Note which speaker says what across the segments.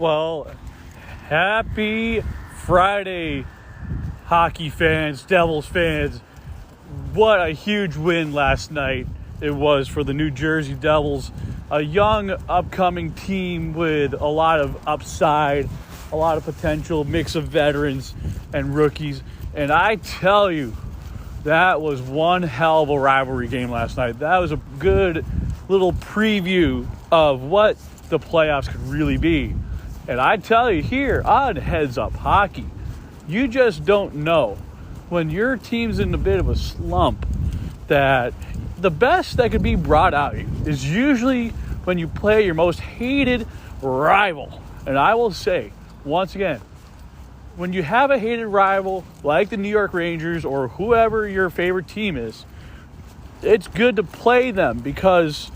Speaker 1: Well, happy Friday, hockey fans, Devils fans. What a huge win last night it was for the New Jersey Devils. A young, upcoming team with a lot of upside, a lot of potential, mix of veterans and rookies. And I tell you, that was one hell of a rivalry game last night. That was a good little preview of what the playoffs could really be. And I tell you here on Heads Up Hockey, you just don't know when your team's in a bit of a slump that the best that could be brought out of you is usually when you play your most hated rival. And I will say, once again, when you have a hated rival like the New York Rangers or whoever your favorite team is, it's good to play them, because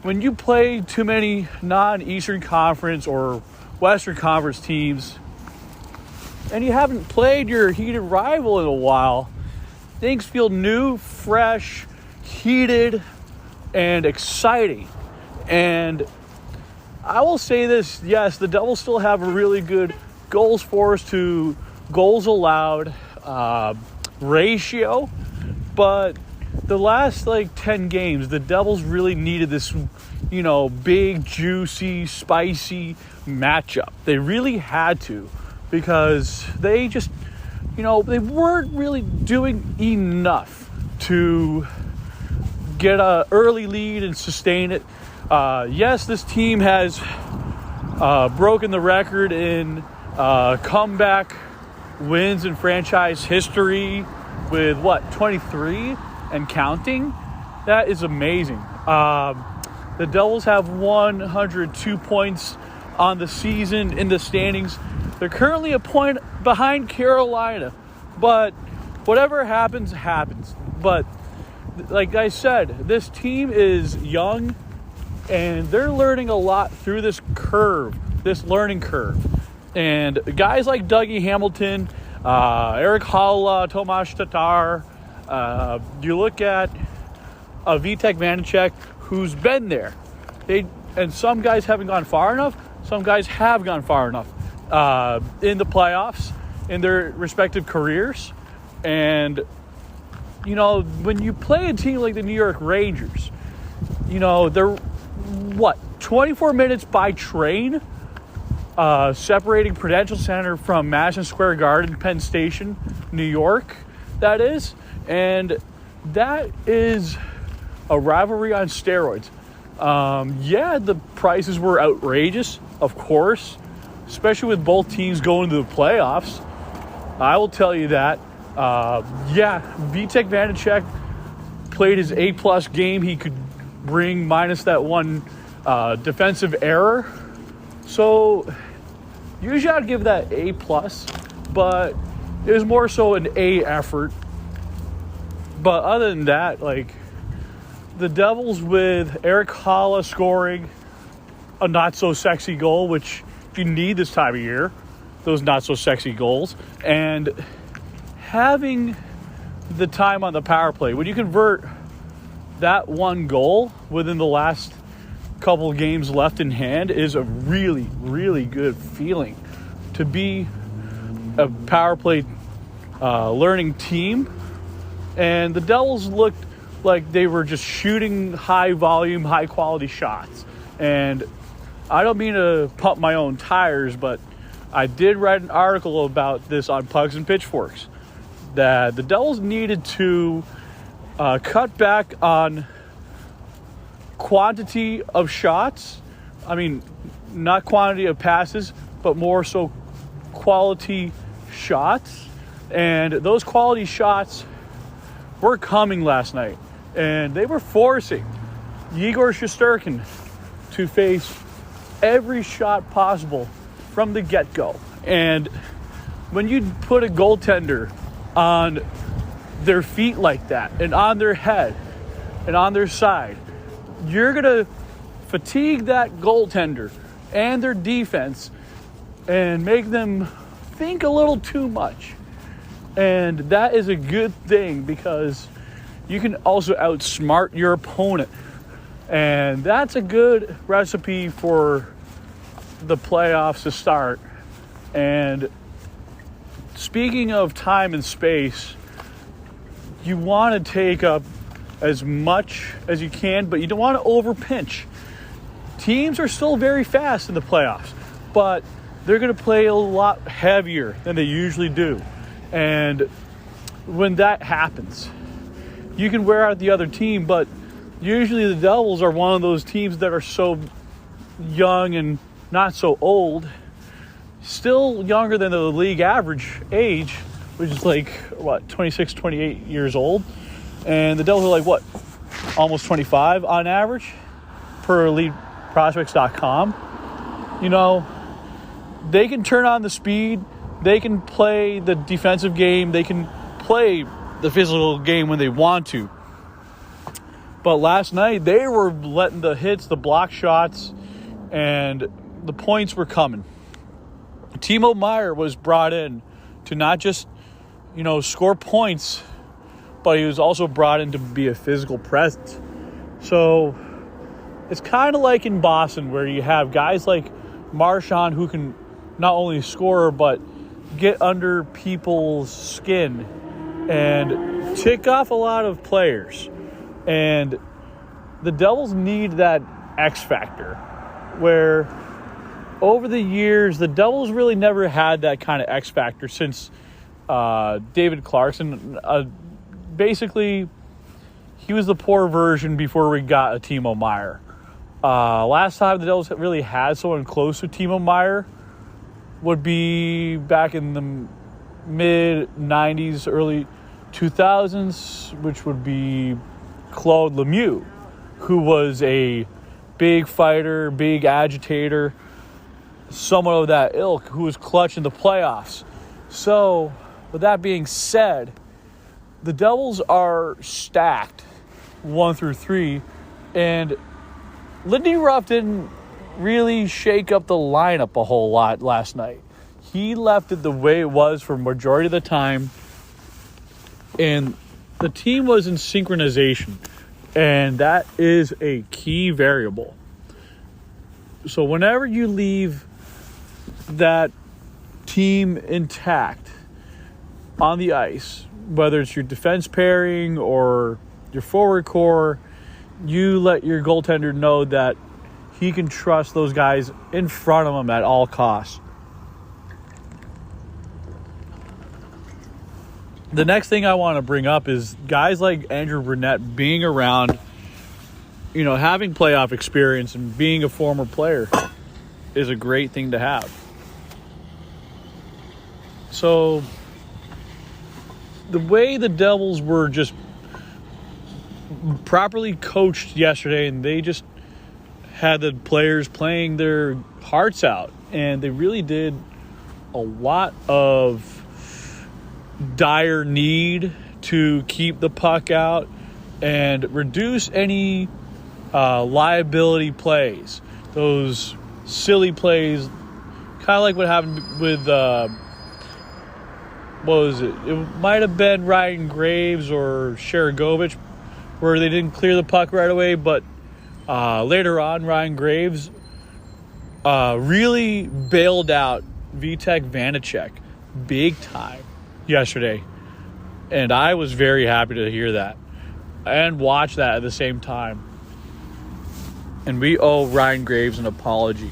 Speaker 1: when you play too many non-Eastern Conference or Western Conference teams and you haven't played your heated rival in a while, things feel new, fresh, heated, and exciting. And I will say this, yes, the Devils still have a really good goals forced to goals allowed ratio, but the last 10 games, the Devils really needed this, big, juicy, spicy matchup. They really had to, because they just, they weren't really doing enough to get an early lead and sustain it. Yes, this team has broken the record in comeback wins in franchise history with 23 and counting. That is amazing. The Devils have 102 points on the season in the standings. They're currently a point behind Carolina, but whatever happens. But like I said, this team is young and they're learning a lot through this learning curve. And guys like Dougie Hamilton, Eric Holla, Tomas Tatar, you look at Vitek Vanacek, who's been there. And some guys haven't gone far enough. Some guys have gone far enough in the playoffs in their respective careers. And, when you play a team like the New York Rangers, they're, 24 minutes by train, separating Prudential Center from Madison Square Garden, Penn Station, New York, that is. And that is a rivalry on steroids. The prices were outrageous, of course, especially with both teams going to the playoffs. I will tell you that. Vitek Vanacek played his A+ game. He could bring minus that one defensive error. So usually I'd give that A+, but it was more so an A effort. But other than that, the Devils with Eric Holla scoring a not-so-sexy goal, which you need this time of year, those not-so-sexy goals, and having the time on the power play. When you convert that one goal within the last couple of games left in hand is a really, really good feeling. To be a power play learning team. And the Devils looked like they were just shooting high volume, high quality shots. And I don't mean to pump my own tires, but I did write an article about this on Pucks and Pitchforks, that the Devils needed to cut back on quantity of shots. I mean, not quantity of passes, but more so quality shots. And those quality shots were coming last night. And they were forcing Igor Shesterkin to face every shot possible from the get-go. And when you put a goaltender on their feet like that, and on their head, and on their side, you're going to fatigue that goaltender and their defense and make them think a little too much. And that is a good thing, because you can also outsmart your opponent. And that's a good recipe for the playoffs to start. And speaking of time and space, you want to take up as much as you can, but you don't want to overpinch. Teams are still very fast in the playoffs, but they're going to play a lot heavier than they usually do. And when that happens, you can wear out the other team, but usually the Devils are one of those teams that are so young and not so old, still younger than the league average age, which is 26, 28 years old. And the Devils are almost 25 on average per EliteProspects.com. They can turn on the speed. They can play the defensive game. They can play the physical game when they want to. But last night, they were letting the hits, the block shots, and the points were coming. Timo Meier was brought in to not just, score points, but he was also brought in to be a physical presence. So it's kind of like in Boston where you have guys like Marchand who can not only score but get under people's skin and tick off a lot of players. And the Devils need that X factor where over the years, the Devils really never had that kind of X factor since David Clarkson. Basically, he was the poor version before we got a Timo Meier. Last time the Devils really had someone close to Timo Meier would be back in the mid-90s, early 2000s, which would be Claude Lemieux, who was a big fighter, big agitator, someone of that ilk who was clutch in the playoffs. So, with that being said, the Devils are stacked 1 through 3, and Lindy Ruff didn't really shake up the lineup a whole lot last night. He left it the way it was for majority of the time, and the team was in synchronization, and that is a key variable. So whenever you leave that team intact on the ice, whether it's your defense pairing or your forward core, you let your goaltender know that he can trust those guys in front of him at all costs. The next thing I want to bring up is guys like Andrew Brunette being around, having playoff experience and being a former player is a great thing to have. So the way the Devils were just properly coached yesterday, and they just had the players playing their hearts out, and they really did a lot of dire need to keep the puck out and reduce any liability plays. Those silly plays, kind of like what happened with what was it? It might have been Ryan Graves or Sharagovich, where they didn't clear the puck right away, but later on, Ryan Graves really bailed out Vitek Vanacek big time yesterday. And I was very happy to hear that and watch that at the same time. And we owe Ryan Graves an apology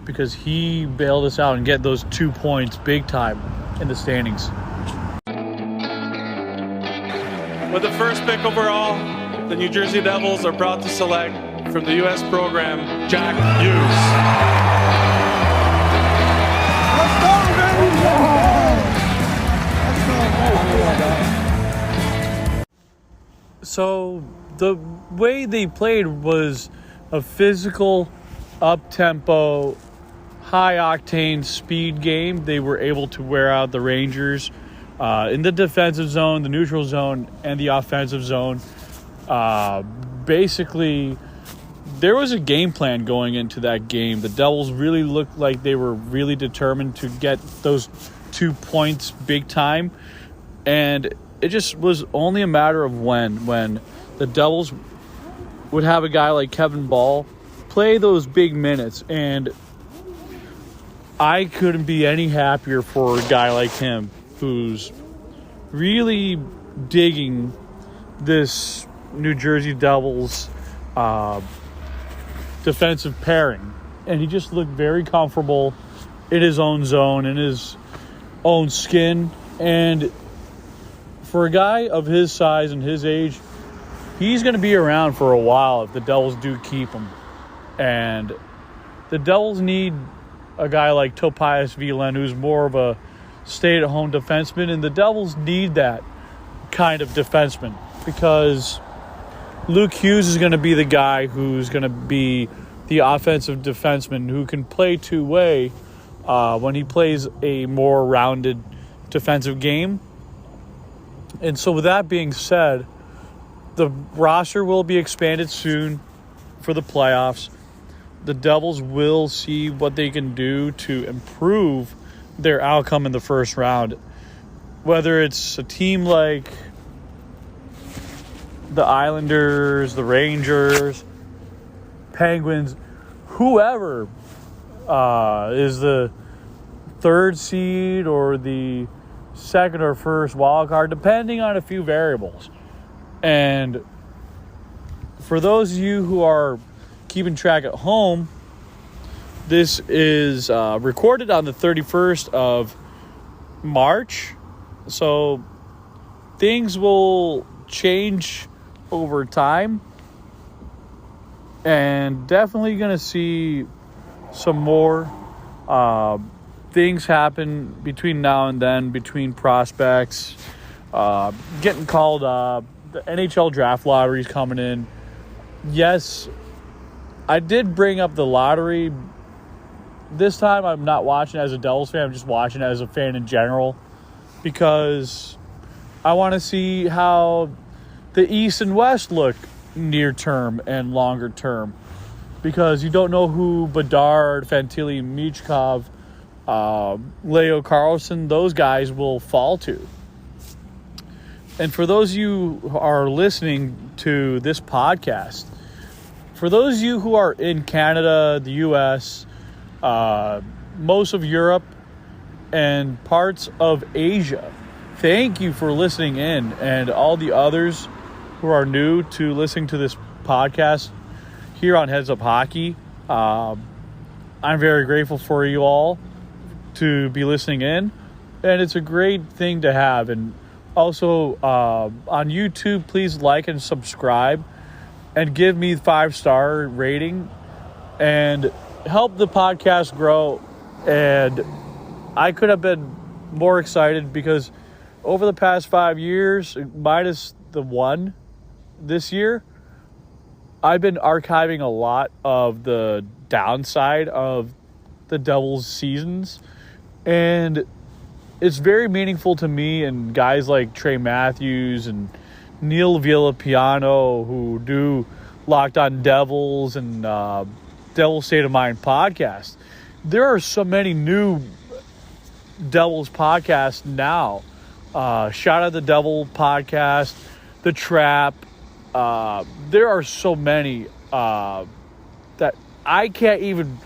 Speaker 1: because he bailed us out and get those 2 points big time in the standings.
Speaker 2: With the first pick overall, the New Jersey Devils are proud to select from the U.S. program, Jack Hughes.
Speaker 1: So the way they played was a physical, up-tempo, high-octane speed game. They were able to wear out the Rangers in the defensive zone, the neutral zone, and the offensive zone. Basically, there was a game plan going into that game. The Devils really looked like they were really determined to get those 2 points big time. And it just was only a matter of when the Devils would have a guy like Kevin Ball play those big minutes and I couldn't be any happier for a guy like him who's really digging this New Jersey Devils defensive pairing. And he just looked very comfortable in his own zone, in his own skin. And for a guy of his size and his age, he's going to be around for a while if the Devils do keep him. And the Devils need a guy like Topias Vilen, who's more of a stay-at-home defenseman, and the Devils need that kind of defenseman because Luke Hughes is going to be the guy who's going to be the offensive defenseman who can play two-way when he plays a more rounded defensive game. And so with that being said, the roster will be expanded soon for the playoffs. The Devils will see what they can do to improve their outcome in the first round. Whether it's a team like the Islanders, the Rangers, Penguins, whoever is the third seed or the second or first wild card, depending on a few variables. And for those of you who are keeping track at home, this is recorded on the 31st of March. So things will change over time. And definitely going to see some more things happen between now and then, between prospects, getting called up. The NHL draft lottery is coming in. Yes, I did bring up the lottery. This time I'm not watching as a Devils fan. I'm just watching as a fan in general because I want to see how the East and West look near term and longer term because you don't know who Bedard, Fantilli, Michkov, Leo Carlson, those guys will fall to. And for those of you who are listening to this podcast, for those of you who are in Canada, the U.S., most of Europe, and parts of Asia, thank you for listening in. And all the others who are new to listening to this podcast here on Heads Up Hockey, I'm very grateful for you all to be listening in. And it's a great thing to have. And also, on YouTube, please like and subscribe and give me 5-star rating and help the podcast grow. And I could have been more excited because over the past 5 years, minus the one this year, I've been archiving a lot of the downside of the Devils seasons. And it's very meaningful to me and guys like Trey Matthews and Neil Villapiano who do Locked on Devils and Devil State of Mind podcast. There are so many new Devils podcasts now. Shout out the Devil podcast, The Trap. There are so many that I can't even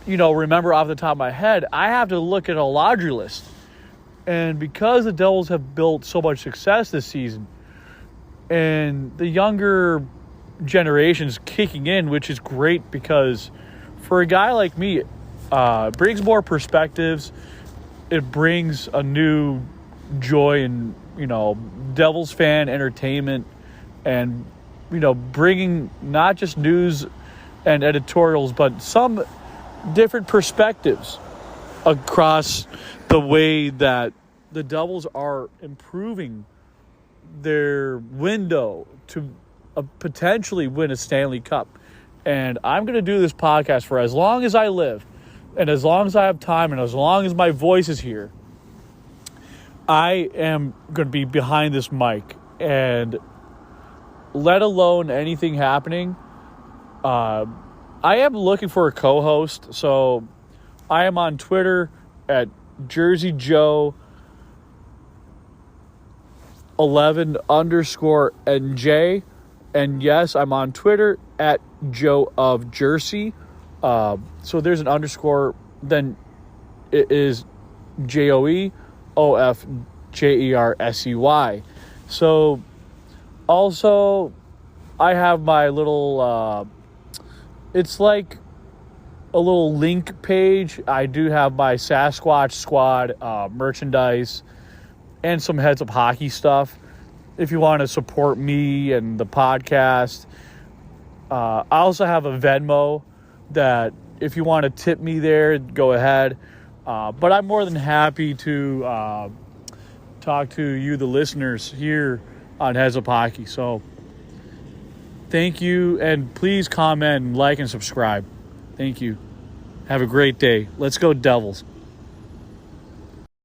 Speaker 1: remember off the top of my head. I have to look at a laundry list. And because the Devils have built so much success this season, and the younger generation's kicking in, which is great because for a guy like me, it brings more perspectives. It brings a new joy and, Devils fan entertainment and, bringing not just news and editorials, but some different perspectives across the way that the Devils are improving their window to potentially win a Stanley Cup. And I'm going to do this podcast for as long as I live and as long as I have time and as long as my voice is here. I am going to be behind this mic, and let alone anything happening, I am looking for a co-host. So I am on Twitter at JerseyJoe11_NJ. And yes, I'm on Twitter at Joe of Jersey. So there's an underscore then it is JOEOFJERSEY. So also I have my little it's like a little link page. I do have my Sasquatch Squad merchandise and some Heads Up Hockey stuff. If you want to support me and the podcast, I also have a Venmo that if you want to tip me there, go ahead. But I'm more than happy to talk to you, the listeners, here on Heads Up Hockey. So thank you, and please comment, like, and subscribe. Thank you. Have a great day. Let's go Devils.